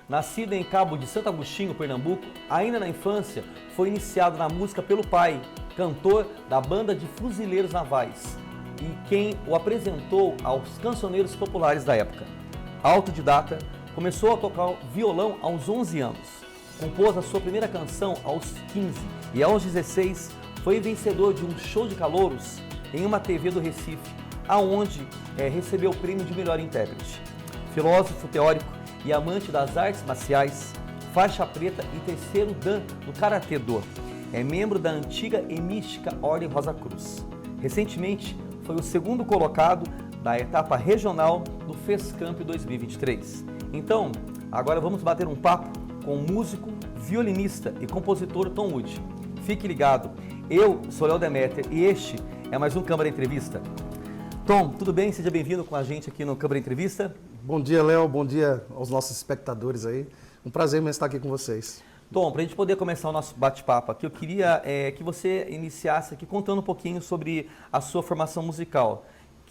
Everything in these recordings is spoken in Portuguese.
Nascido em Cabo de Santo Agostinho, Pernambuco, ainda na infância foi iniciado na música pelo pai, cantor da banda de fuzileiros navais, e quem o apresentou aos cancioneiros populares da época. Autodidata, começou a tocar violão aos 11 anos, compôs a sua primeira canção aos 15 e aos 16 foi vencedor de um show de calouros em uma TV do Recife, aonde recebeu o prêmio de melhor intérprete. Filósofo teórico e amante das artes marciais, faixa preta e terceiro dan no Karatê Do. É membro da antiga e mística Ordem Rosa Cruz. Recentemente, foi o segundo colocado da etapa regional do FESCamp 2023. Então, agora vamos bater um papo com o músico, violinista e compositor Tom Wood. Fique ligado, eu sou Léo Demeter e este é mais um Câmara Entrevista. Tom, tudo bem? Seja bem-vindo com a gente aqui no Câmara Entrevista. Bom dia, Léo. Bom dia aos nossos espectadores aí. Um prazer mesmo estar aqui com vocês. Tom, para a gente poder começar o nosso bate-papo aqui, eu queria que você iniciasse aqui contando um pouquinho sobre a sua formação musical.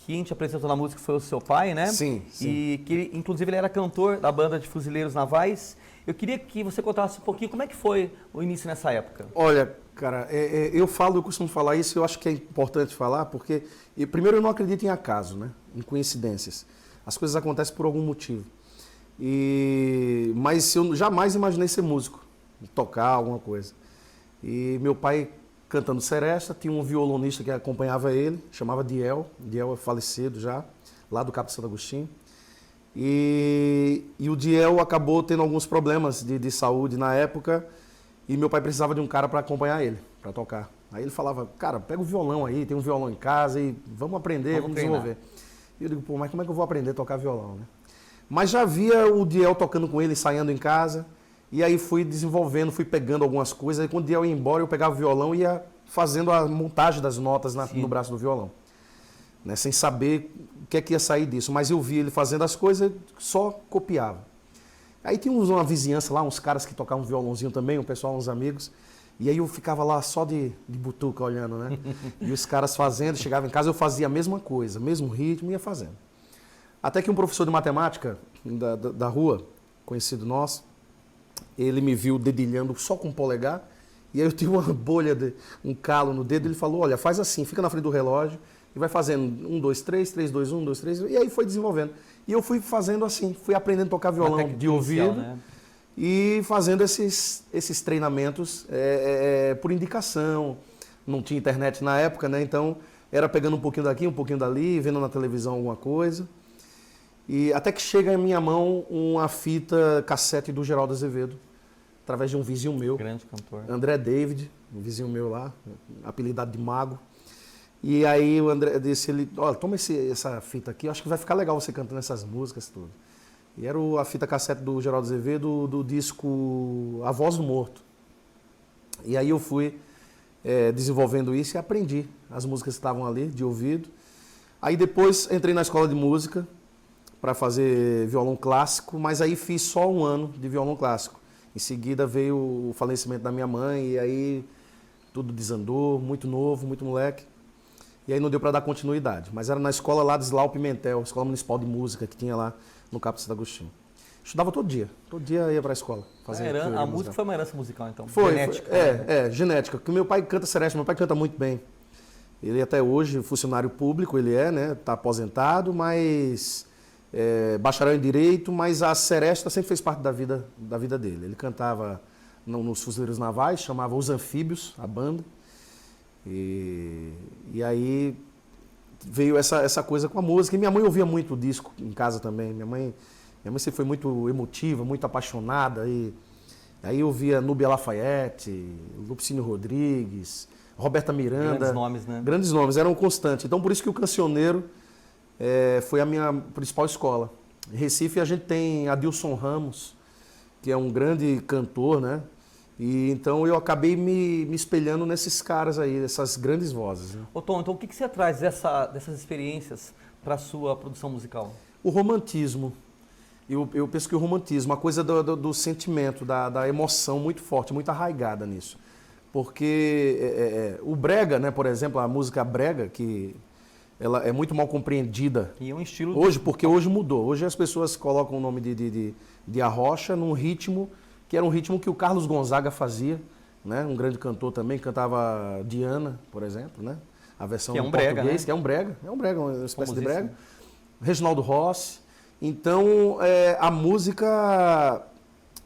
Quem te apresentou na música foi o seu pai, né? Sim. E que, inclusive, ele era cantor da banda de fuzileiros navais. Eu queria que você contasse um pouquinho como é que foi o início nessa época. Olha, cara, eu costumo falar isso, eu acho que é importante falar, porque, primeiro, eu não acredito em acaso, né? Em coincidências. As coisas acontecem por algum motivo. Mas eu jamais imaginei ser músico, tocar alguma coisa. E meu pai, cantando seresta, tinha um violonista que acompanhava ele, chamava Diel. Diel é falecido já, lá do Cabo de Santo Agostinho. E o Diel acabou tendo alguns problemas de saúde na época, e meu pai precisava de um cara para acompanhar ele, para tocar. Aí ele falava, cara, pega o violão aí, tem um violão em casa e vamos aprender, vamos desenvolver. E eu digo, pô, mas como é que eu vou aprender a tocar violão, né? Mas já via o Diel tocando com ele, ensaiando em casa, e aí fui desenvolvendo, fui pegando algumas coisas, e quando o Diel ia embora, eu pegava o violão e ia fazendo a montagem das notas no braço do violão, né? Sem saber o que é que ia sair disso, mas eu via ele fazendo as coisas, só copiava. Aí tinha uma vizinhança lá, uns caras que tocavam violãozinho também, um pessoal, uns amigos, e aí eu ficava lá só de butuca olhando, né? E os caras fazendo, chegava em casa, eu fazia a mesma coisa, mesmo ritmo, ia fazendo. Até que um professor de matemática da rua, conhecido nosso, ele me viu dedilhando só com o polegar, e aí eu tive uma bolha, um calo no dedo, ele falou, olha, faz assim, fica na frente do relógio, e vai fazendo 1, 2, 3, 3, 2, 1, 2, 3, e aí foi desenvolvendo. E eu fui fazendo assim, fui aprendendo a tocar violão de ouvido, né? E fazendo esses treinamentos por indicação. Não tinha internet na época, né? Então era pegando um pouquinho daqui, um pouquinho dali, vendo na televisão alguma coisa. E até que chega em minha mão uma fita cassete do Geraldo Azevedo, através de um vizinho meu. Grande cantor. André David, um vizinho meu lá, apelidado de Mago. E aí o André disse, olha, toma essa fita aqui, acho que vai ficar legal você cantando essas músicas tudo. E era a fita cassete do Geraldo Azevedo, do disco A Voz do Morto. E aí eu fui desenvolvendo isso e aprendi as músicas que estavam ali, de ouvido. Aí depois entrei na escola de música para fazer violão clássico, mas aí fiz só 1 ano de violão clássico. Em seguida veio o falecimento da minha mãe e aí tudo desandou, muito novo, muito moleque. E aí não deu para dar continuidade. Mas era na escola lá de Islau Pimentel, Escola Municipal de Música que tinha lá no Cabo de Santo Agostinho. Estudava todo dia ia para a escola. A música foi uma herança musical, então? Foi, genética. Genética. Porque meu pai canta seresta, meu pai canta muito bem. Ele até hoje, funcionário público, ele né? Está aposentado, mas bacharel em Direito, mas a seresta sempre fez parte da vida dele. Ele cantava nos fuzileiros navais, chamava Os Anfíbios, a banda. E aí veio essa coisa com a música. E minha mãe ouvia muito disco em casa também. Minha mãe sempre foi muito emotiva, muito apaixonada. E aí eu ouvia Núbia Lafayette, Lupicínio Rodrigues, Roberta Miranda. Grandes nomes, né? Grandes nomes, eram constantes. Então por isso que o cancioneiro foi a minha principal escola. Em Recife a gente tem Adilson Ramos, que é um grande cantor, né? E então eu acabei me espelhando nesses caras aí, dessas grandes vozes. Né? Ô Tom, então o que você traz dessas experiências para a sua produção musical? O romantismo. Eu penso que o romantismo, a coisa do sentimento, da emoção muito forte, muito arraigada nisso. Porque o brega, né, por exemplo, a música brega, que ela é muito mal compreendida. E é um estilo... Hoje, porque hoje mudou. Hoje as pessoas colocam o nome de de arrocha num ritmo que era um ritmo que o Carlos Gonzaga fazia, né? Um grande cantor também, cantava Diana, por exemplo, né? A versão que é um em brega, português, né? que é um brega, uma espécie de brega. Famosíssimo. Reginaldo Rossi. Então, a música,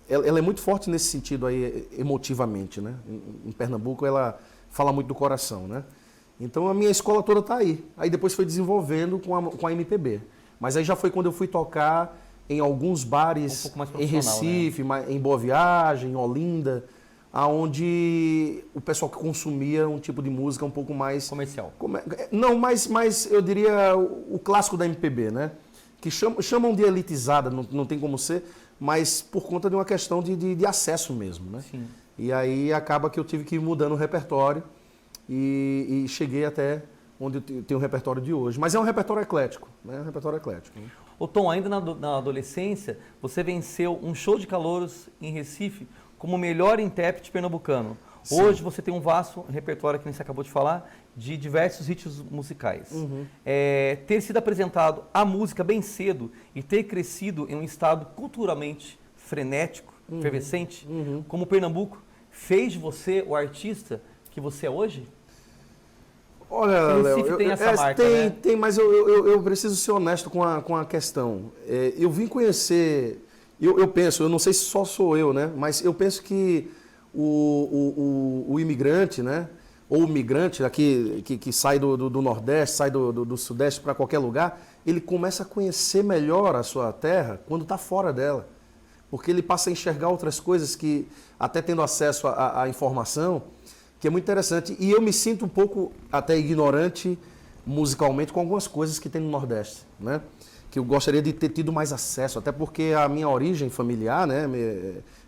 ela é muito forte nesse sentido aí, emotivamente, né? Em Pernambuco, ela fala muito do coração, né? Então, a minha escola toda tá aí. Aí depois foi desenvolvendo com a MPB. Mas aí já foi quando eu fui tocar em alguns bares Um pouco mais em profissional, Recife, em Boa Viagem, em Olinda, aonde o pessoal que consumia um tipo de música um pouco mais... Comercial. Não, mas eu diria o clássico da MPB, né? Que chamam de elitizada, não tem como ser, mas por conta de uma questão de acesso mesmo, né? Sim. E aí acaba que eu tive que ir mudando o repertório e cheguei até onde eu tenho o repertório de hoje. Mas é um repertório eclético, né? Um repertório eclético. Ô Tom, ainda na adolescência, você venceu um show de calouros em Recife como melhor intérprete pernambucano. Sim. Hoje você tem um vasto repertório, que você acabou de falar, de diversos hits musicais. Uhum. Ter sido apresentado à música bem cedo e ter crescido em um estado culturalmente frenético, efervescente, como Pernambuco, fez de você o artista que você é hoje? Olha, Recife Léo, tem essa marca, né? Tem, mas eu preciso ser honesto com a questão. Eu vim conhecer, eu penso, eu não sei se só sou eu, né? Mas eu penso que o imigrante, né? Ou o migrante aqui que sai do Nordeste, sai do Sudeste para qualquer lugar, ele começa a conhecer melhor a sua terra quando está fora dela. Porque ele passa a enxergar outras coisas que, até tendo acesso à informação, que é muito interessante. E eu me sinto um pouco até ignorante musicalmente com algumas coisas que tem no Nordeste, né? Que eu gostaria de ter tido mais acesso, até porque a minha origem familiar, né?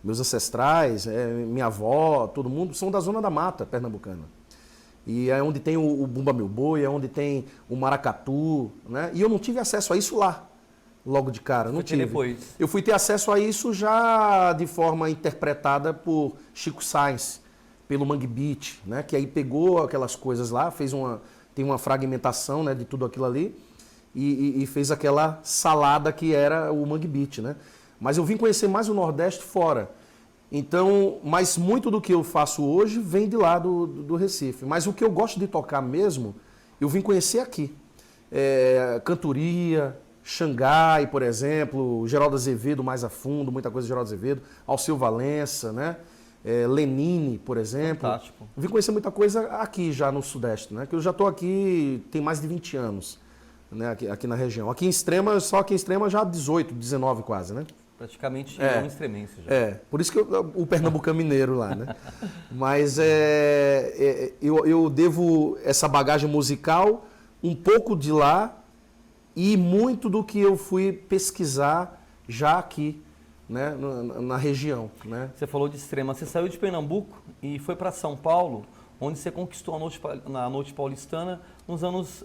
Meus ancestrais, minha avó, todo mundo, são da Zona da Mata pernambucana. E é onde tem o Bumba Meu Boi, é onde tem o maracatu, né? E eu não tive acesso a isso lá, logo de cara, não tive. Depois. Eu fui ter acesso a isso já de forma interpretada por Chico Sainz, pelo Mangue Beat, né? Que aí pegou aquelas coisas lá, tem uma fragmentação, né, de tudo aquilo ali e fez aquela salada que era o Mangue Beat, né? Mas eu vim conhecer mais o Nordeste fora. Então, mas muito do que eu faço hoje vem de lá do Recife. Mas o que eu gosto de tocar mesmo, eu vim conhecer aqui. Cantoria, Xangai, por exemplo, Geraldo Azevedo mais a fundo, muita coisa de Geraldo Azevedo, Alceu Valença, né? Lenine, por exemplo. Fantástico. Vim conhecer muita coisa aqui já no Sudeste, né? Que eu já estou aqui tem mais de 20 anos, né? Aqui na região. Aqui em Extrema, só aqui em Extrema já 18, 19 quase, né? Praticamente um extremense já. Por isso que o Pernambucano mineiro lá, né? Mas eu devo essa bagagem musical um pouco de lá e muito do que eu fui pesquisar já aqui, né, na região, né? Você falou de Extrema. Você saiu de Pernambuco e foi para São Paulo, onde você conquistou a noite paulistana nos anos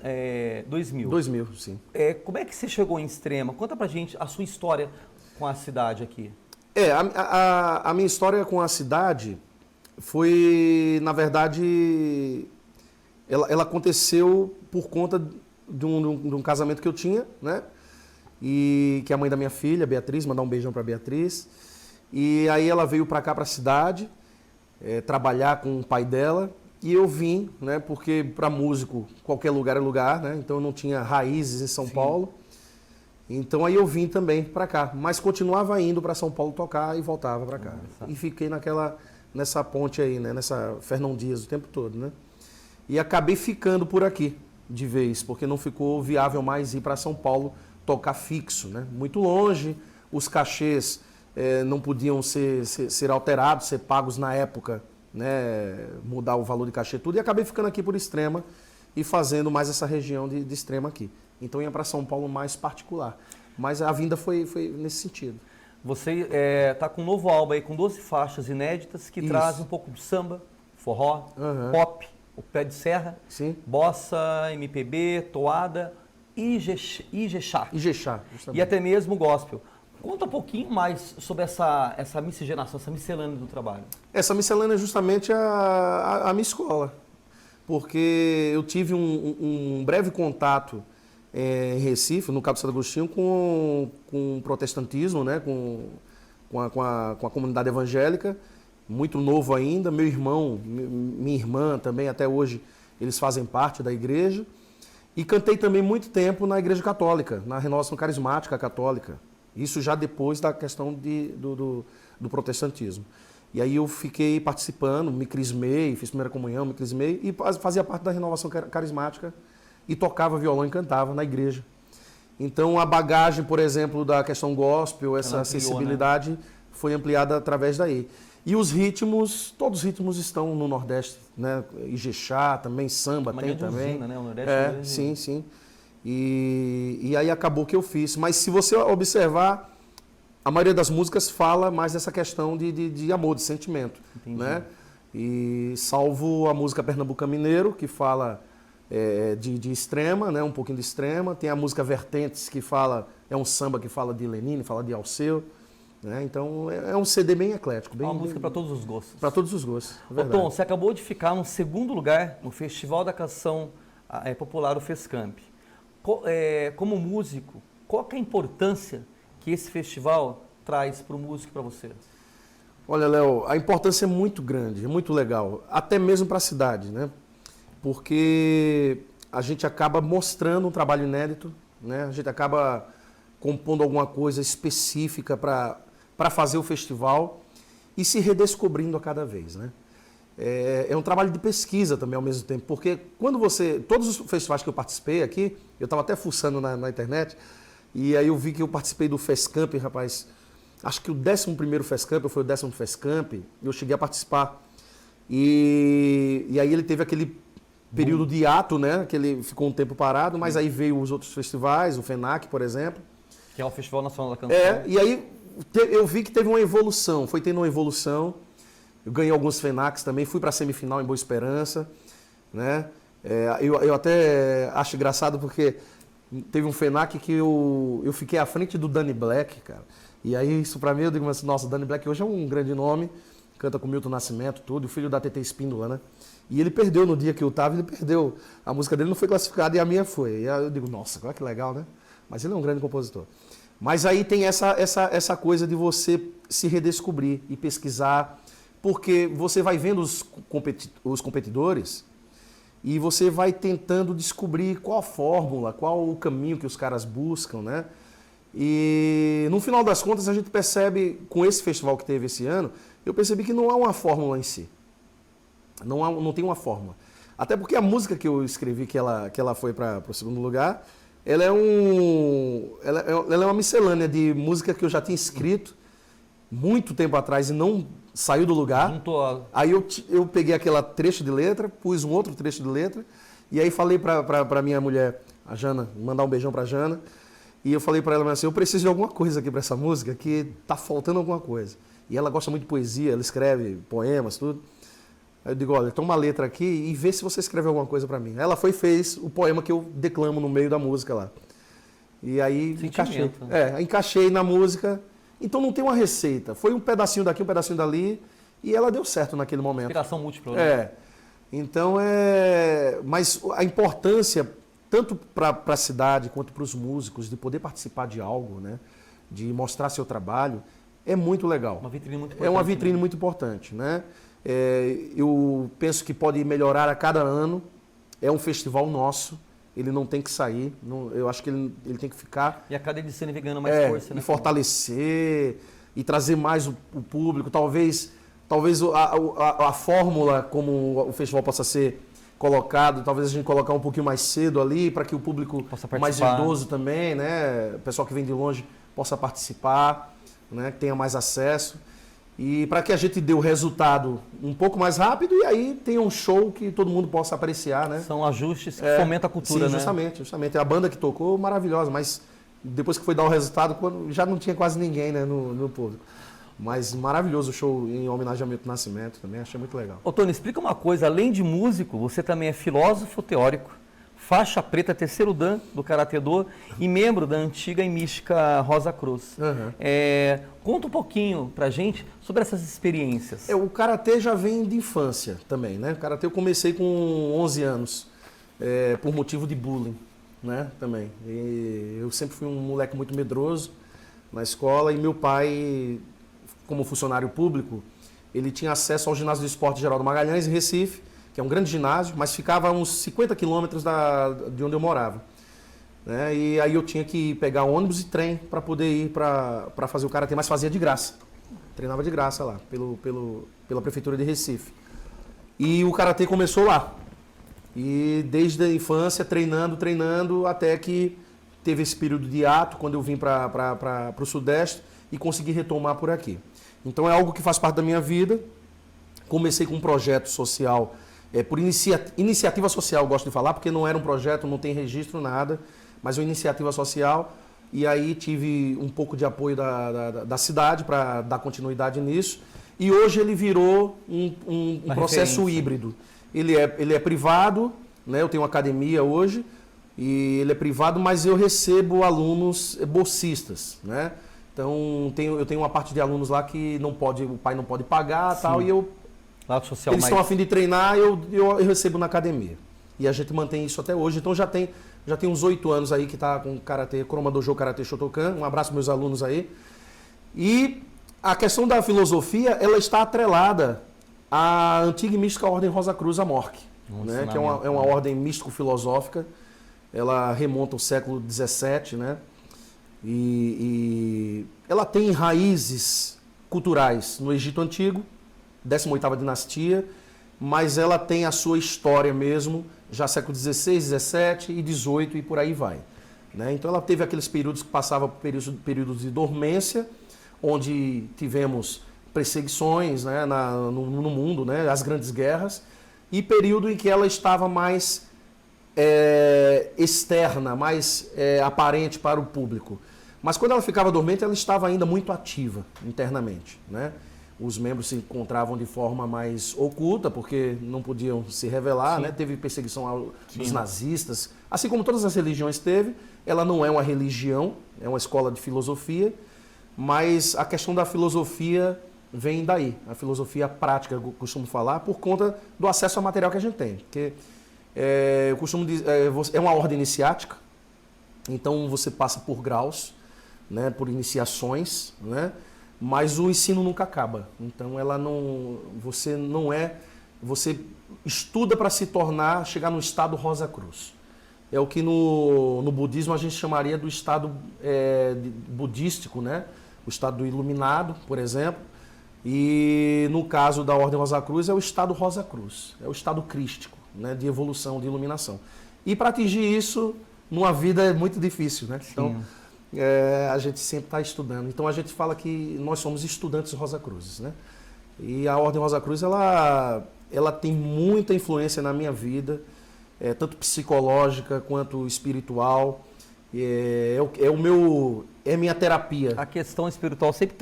2000. 2000, sim. Como é que você chegou em Extrema? Conta pra gente a sua história com a cidade aqui. A minha história com a cidade foi, na verdade, ela aconteceu por conta de um casamento que eu tinha, né? E que é a mãe da minha filha, Beatriz, mandar um beijão para Beatriz. E aí ela veio para cá, para a cidade, trabalhar com o pai dela. E eu vim, né? Porque para músico qualquer lugar é lugar, né? Então eu não tinha raízes em São Paulo. Então aí eu vim também para cá, mas continuava indo para São Paulo tocar e voltava para cá. E fiquei nessa ponte aí, né? Nessa Fernão Dias o tempo todo, né? E acabei ficando por aqui de vez, porque não ficou viável mais ir para São Paulo tocar fixo, né? Muito longe, os cachês não podiam ser alterados, ser pagos na época, né? Mudar o valor de cachê tudo, e acabei ficando aqui por Extrema e fazendo mais essa região de Extrema aqui. Então ia para São Paulo mais particular, mas a vinda foi nesse sentido. Você está com um novo álbum aí, com 12 faixas inéditas, que trazem um pouco de samba, forró, pop, o pé de serra, sim, bossa, MPB, toada, Ijexá. Ijexá, justamente. E até mesmo gospel. Conta um pouquinho mais sobre essa miscigenação, essa miscelânea do trabalho. Essa miscelânea é justamente a minha escola, porque eu tive um breve contato em Recife, no Cabo Santo Agostinho, com o protestantismo, né? com com a comunidade evangélica, muito novo ainda. Meu irmão, minha irmã também, até hoje, eles fazem parte da igreja. E cantei também muito tempo na igreja católica, na renovação carismática católica. Isso já depois da questão do protestantismo. E aí eu fiquei participando, me crismei, fiz primeira comunhão, me crismei e fazia parte da renovação carismática e tocava violão e cantava na igreja. Então a bagagem, por exemplo, da questão gospel, essa sensibilidade, né, foi ampliada através daí. E os ritmos, todos os ritmos estão no Nordeste, né? Ijexá também, samba tem também. Usina, né? O Nordeste sim, sim. E aí acabou que eu fiz. Mas se você observar, a maioria das músicas fala mais dessa questão de amor, de sentimento. Entendi. Né? E salvo a música Pernambuco Mineiro, que fala de extrema, né? Um pouquinho de extrema. Tem a música Vertentes, que é um samba que fala de Lenine, fala de Alceu. Né? Então é um CD bem eclético. Bem, uma música para todos os gostos. Para todos os gostos. Ô, Tom, você acabou de ficar no segundo lugar no Festival da Canção Popular, o FESCAMP. Como músico, qual que é a importância que esse festival traz para o músico e para você? Olha, Léo, a importância é muito grande, é muito legal, até mesmo para a cidade, né? Porque a gente acaba mostrando um trabalho inédito, né? A gente acaba compondo alguma coisa específica para fazer o festival e se redescobrindo a cada vez, né? É um trabalho de pesquisa também ao mesmo tempo, porque todos os festivais que eu participei aqui, eu estava até fuçando na internet, e aí eu vi que eu participei do FESCAMP, rapaz, acho que o 11º FESCAMP, ou foi o 10º FESCAMP, eu cheguei a participar. E aí ele teve aquele período de hiato, né, que ele ficou um tempo parado, mas aí veio os outros festivais, o FENAC, por exemplo. Que é o Festival Nacional da Canção. E aí eu vi que teve uma evolução, foi tendo uma evolução. Eu ganhei alguns FENACs também, fui para a semifinal em Boa Esperança, né? Eu até acho engraçado porque teve um FENAC que eu fiquei à frente do Danny Black, cara. E aí isso para mim, eu digo assim, nossa, o Danny Black hoje é um grande nome, canta com Milton Nascimento, tudo, o filho da TT Espíndola, né? E ele perdeu no dia que eu tava, ele perdeu. A música dele não foi classificada e a minha foi. E aí eu digo, nossa, olha que legal, né? Mas ele é um grande compositor. Mas aí tem essa coisa de você se redescobrir e pesquisar, porque você vai vendo os competidores e você vai tentando descobrir qual a fórmula, qual o caminho que os caras buscam, né? E no final das contas a gente percebe, com esse festival que teve esse ano, eu percebi que não há uma fórmula em si. Não tem uma fórmula. Até porque a música que eu escrevi, que ela foi para o segundo lugar, ela é uma miscelânea de música que eu já tinha escrito muito tempo atrás e não saiu do lugar. Aí eu peguei aquela trecho de letra, pus um outro trecho de letra, e aí falei para minha mulher, a Jana, mandar um beijão para a Jana, e eu falei para ela assim, eu preciso de alguma coisa aqui para essa música, que tá faltando alguma coisa. E ela gosta muito de poesia, ela escreve poemas, tudo. Aí eu digo, olha, toma uma letra aqui e vê se você escreve alguma coisa para mim. Aí ela foi e fez o poema que eu declamo no meio da música lá. E aí encaixei na música. Então não tem uma receita. Foi um pedacinho daqui, um pedacinho dali, e ela deu certo naquele momento. Inspiração múltipla. Né? Então mas a importância, tanto para a cidade quanto para os músicos, de poder participar de algo, né? De mostrar seu trabalho, é muito legal. Uma vitrine muito importante. É uma vitrine muito importante, né? Eu penso que pode melhorar a cada ano. É um festival nosso, ele não tem que sair. Eu acho que ele tem que ficar. E a cada edição ele vem ganhando mais força, né? E fortalecer, e trazer mais o público. Talvez a fórmula como o festival possa ser colocado, talvez a gente colocar um pouquinho mais cedo ali, para que o público mais idoso também, né? O pessoal que vem de longe possa participar, né? Que tenha mais acesso. E para que a gente dê o resultado um pouco mais rápido e aí tenha um show que todo mundo possa apreciar, né? São ajustes que fomentam a cultura, sim, né? Justamente. A banda que tocou, maravilhosa, mas depois que foi dar o resultado, já não tinha quase ninguém, né, no público. Mas maravilhoso o show em homenagem ao Milton Nascimento também, achei muito legal. Ô Tony, explica uma coisa, além de músico, você também é filósofo teórico, faixa preta terceiro dan do Karatê Do e membro da antiga e mística Rosa Cruz. Uhum. Conta um pouquinho pra gente sobre essas experiências. O Karatê já vem de infância também, né? O Karatê eu comecei com 11 anos, por motivo de bullying, né? Também. E eu sempre fui um moleque muito medroso na escola e meu pai como funcionário público, ele tinha acesso ao ginásio de esporte Geraldo Magalhães, em Recife, que é um grande ginásio, mas ficava a uns 50 quilômetros de onde eu morava. Né? E aí eu tinha que pegar ônibus e trem para poder ir para fazer o karatê, mas fazia de graça. Treinava de graça lá, pela prefeitura de Recife. E o karatê começou lá. E desde a infância, treinando, até que teve esse período de hiato, quando eu vim para o Sudeste e consegui retomar por aqui. Então é algo que faz parte da minha vida. Comecei com um projeto social, por iniciativa social, eu gosto de falar, porque não era um projeto, não tem registro, nada, mas uma iniciativa social. E aí tive um pouco de apoio da cidade para dar continuidade nisso. E hoje ele virou um processo híbrido. Ele é privado, né? Eu tenho uma academia hoje, e ele é privado, mas eu recebo alunos bolsistas, né? Então eu tenho uma parte de alunos lá que o pai não pode pagar, sim, tal, e eles estão a fim de treinar, eu recebo na academia. E a gente mantém isso até hoje. Então já tem uns 8 anos aí que está com Karatê, Chroma Dojo Karatê Shotokan. Um abraço para meus alunos aí. E a questão da filosofia, ela está atrelada à antiga e mística Ordem Rosa Cruz Amorque, né? Que é uma ordem místico-filosófica. Ela remonta ao século XVII, né? E ela tem raízes culturais no Egito Antigo, 18ª dinastia, mas ela tem a sua história mesmo, já século XVI, XVII e XVIII e por aí vai. Né? Então ela teve aqueles períodos que passavam por períodos de dormência, onde tivemos perseguições, né, no mundo, né, as grandes guerras, e período em que ela estava mais externa, mais aparente para o público. Mas quando ela ficava dormente, ela estava ainda muito ativa internamente. Né? Os membros se encontravam de forma mais oculta, porque não podiam se revelar, né? Teve perseguição dos nazistas, assim como todas as religiões teve. Ela não é uma religião, é uma escola de filosofia, mas a questão da filosofia vem daí, a filosofia prática, eu costumo falar, por conta do acesso ao material que a gente tem. Porque eu costumo dizer, é uma ordem iniciática, então você passa por graus, né, por iniciações, né? Mas o ensino nunca acaba. Então você estuda para chegar no estado Rosa Cruz. É o que no budismo a gente chamaria do estado budístico, né? O estado do iluminado, por exemplo. E no caso da Ordem Rosa Cruz é o estado Rosa Cruz, é o estado crístico, né? De evolução, de iluminação. E para atingir isso, numa vida é muito difícil, né? Então, a gente sempre está estudando. Então a gente fala que nós somos estudantes Rosa Cruzes, né? E a Ordem Rosa Cruz ela tem muita influência na minha vida, tanto psicológica quanto espiritual. É minha terapia. A questão espiritual sempre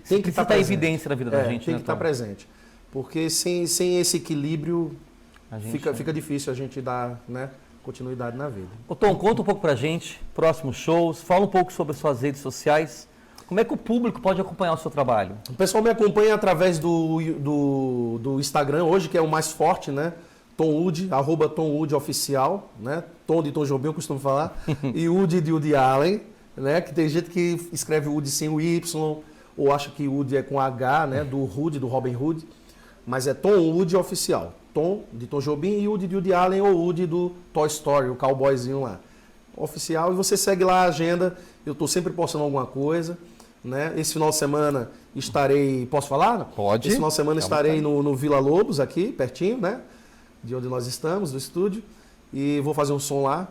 tem que estar em evidência na vida da gente. Tem que estar presente. Porque sem esse equilíbrio fica difícil a gente dar, né, continuidade na vida. Ô Tom, conta um pouco pra gente, próximos shows, fala um pouco sobre as suas redes sociais. Como é que o público pode acompanhar o seu trabalho? O pessoal me acompanha através do Instagram hoje, que é o mais forte, né? @TomWood oficial, né? Tom de Tom Jobim, eu costumo falar, e Woody de Woody Allen, né? Que tem gente que escreve Woody sem o Y, ou acha que Woody é com H, né? Do Robin Hood, mas é Tom Wood oficial. Tom de Tom Jobim e Woody de Woody Allen ou Woody do Toy Story, o cowboyzinho lá. Oficial, e você segue lá a agenda, eu estou sempre postando alguma coisa, né? Esse final de semana estarei, posso falar? Pode. Esse final de semana estarei no Vila Lobos, aqui, pertinho, né? De onde nós estamos, do estúdio, e vou fazer um som lá.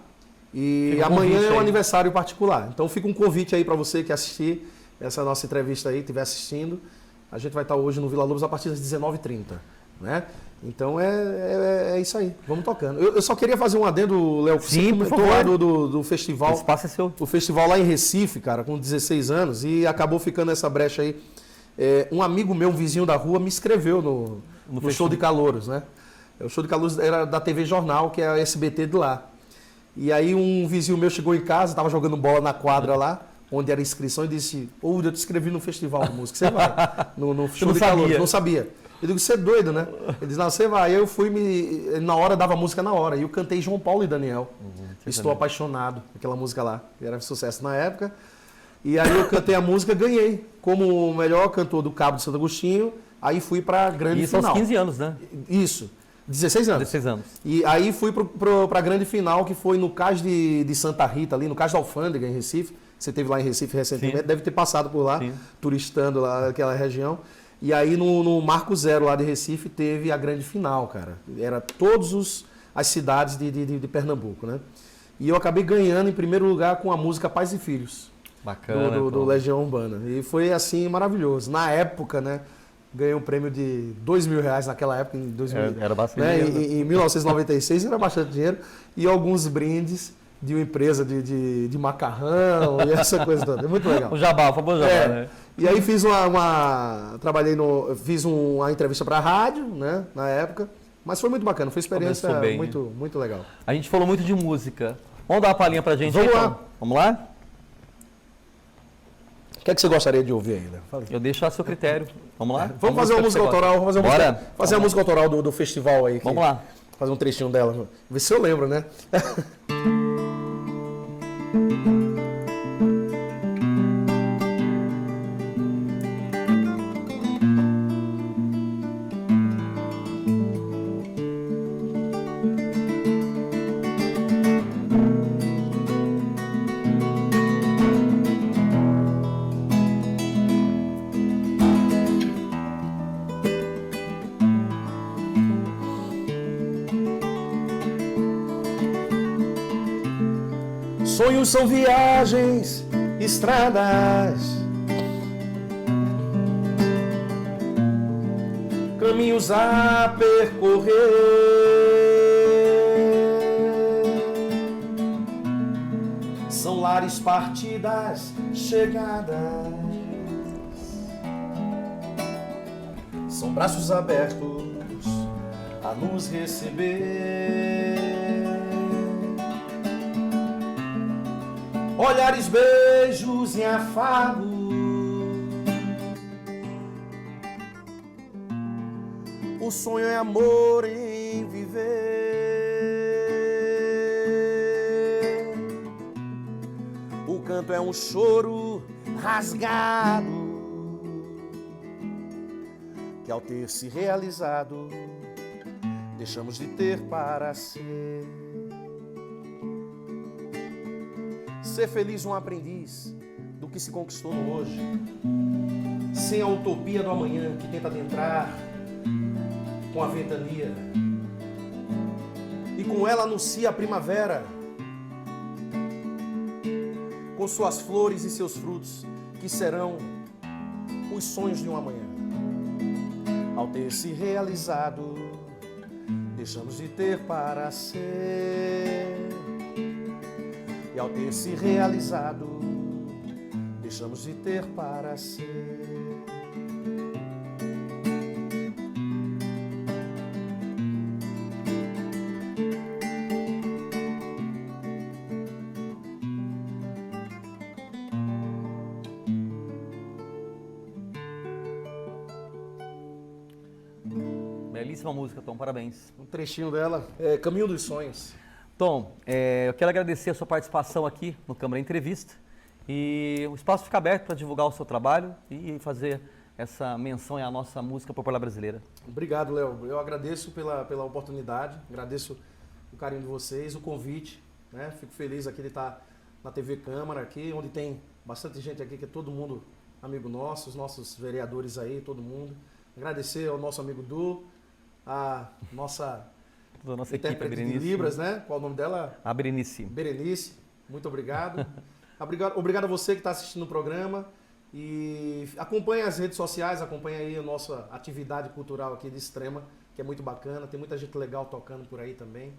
E amanhã é um aniversário particular. Então fica um convite aí para você que assistir essa nossa entrevista aí, estiver assistindo. A gente vai estar hoje no Vila Lobos a partir das 19h30, né? Então é isso aí, vamos tocando. Eu só queria fazer um adendo, Léo, você comentou lá do festival. O espaço é seu. O festival lá em Recife, cara, com 16 anos, e acabou ficando essa brecha aí. Um amigo meu, um vizinho da rua, me inscreveu no show de calouros, né? O show de calouros era da TV Jornal, que é a SBT de lá. E aí um vizinho meu chegou em casa, estava jogando bola na quadra lá, onde era inscrição, e disse: "Ô, eu te inscrevi no festival de música, você vai?" No show de calouros, não sabia. Eu digo: "Você é doido, né?" Ele disse: "Não, você vai." Aí eu fui, na hora, dava música na hora. E eu cantei João Paulo e Daniel. Estou apaixonado, aquela música lá. Era sucesso na época. E aí eu cantei a música, ganhei como o melhor cantor do Cabo de Santo Agostinho. Aí fui para a grande Isso final. aos 15 anos, né? Isso, 16 anos. 16 anos. E aí fui para a grande final, que foi no Cais de Santa Rita, ali no Cais da Alfândega, em Recife. Você esteve lá em Recife recentemente, Sim. deve ter passado por lá, Sim. turistando lá naquela região. E aí no Marco Zero lá de Recife teve a grande final, cara. Era todas as cidades de Pernambuco, né? E eu acabei ganhando em primeiro lugar com a música Pais e Filhos. Bacana. Do Legião Urbana. E foi assim maravilhoso. Na época, né? Ganhei um prêmio de R$2.000 naquela época, em 2000. Era bastante né? dinheiro. Em 1996 era bastante dinheiro. E alguns brindes de uma empresa de macarrão e essa coisa toda. É muito legal. O jabá, o famoso jabá, né? E aí fiz fiz uma entrevista para a rádio, né? Na época. Mas foi muito bacana, foi uma experiência bem, muito legal. A gente falou muito de música. Vamos dar uma palhinha pra gente? Vamos aí, lá. então? Vamos lá? O que é que você gostaria de ouvir ainda? Fala. Eu deixo a seu critério. Vamos lá? Vamos fazer uma música autoral. Vamos fazer a música autoral do festival aí. Vamos lá. Fazer um trechinho dela. Ver se eu lembro, né? Sonhos são viagens, estradas, caminhos a percorrer. São lares, partidas, chegadas. São braços abertos a nos receber. Olhares, beijos e afago. O sonho é amor em viver. O canto é um choro rasgado que ao ter se realizado deixamos de ter para ser. Ser feliz um aprendiz do que se conquistou no hoje, sem a utopia do amanhã que tenta adentrar com a ventania e com ela anuncia a primavera, com suas flores e seus frutos que serão os sonhos de um amanhã. Ao ter se realizado, deixamos de ter para ser. E ao ter se realizado, deixamos de ter para ser. Belíssima música, Tom, parabéns. Um trechinho dela, Caminho dos Sonhos. Tom, eu quero agradecer a sua participação aqui no Câmara Entrevista e o espaço fica aberto para divulgar o seu trabalho e fazer essa menção à nossa música popular brasileira. Obrigado, Léo. Eu agradeço pela oportunidade, agradeço o carinho de vocês, o convite, né? Fico feliz aqui de estar na TV Câmara, aqui, onde tem bastante gente aqui, que é todo mundo amigo nosso, os nossos vereadores aí, todo mundo. Agradecer ao nosso amigo Du, a nossa intérprete de Libras, né? Qual o nome dela? A Berenice. Berenice, muito obrigado. Obrigado a você que está assistindo o programa e acompanhe as redes sociais, acompanhe aí a nossa atividade cultural aqui de Extrema, que é muito bacana, tem muita gente legal tocando por aí também.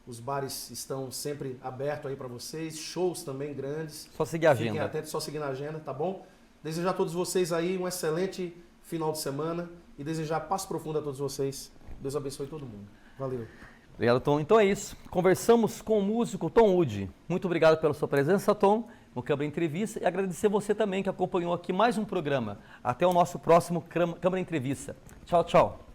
Os bares estão sempre abertos aí para vocês, shows também grandes. Só seguir a Fiquem agenda. atentos, só seguir na agenda, tá bom? Desejar a todos vocês aí um excelente final de semana e desejar paz profunda a todos vocês. Deus abençoe todo mundo. Valeu. Obrigado, Tom. Então é isso. Conversamos com o músico Tom Wood. Muito obrigado pela sua presença, Tom, no Câmara Entrevista, e agradecer você também que acompanhou aqui mais um programa. Até o nosso próximo Câmara Entrevista. Tchau, tchau.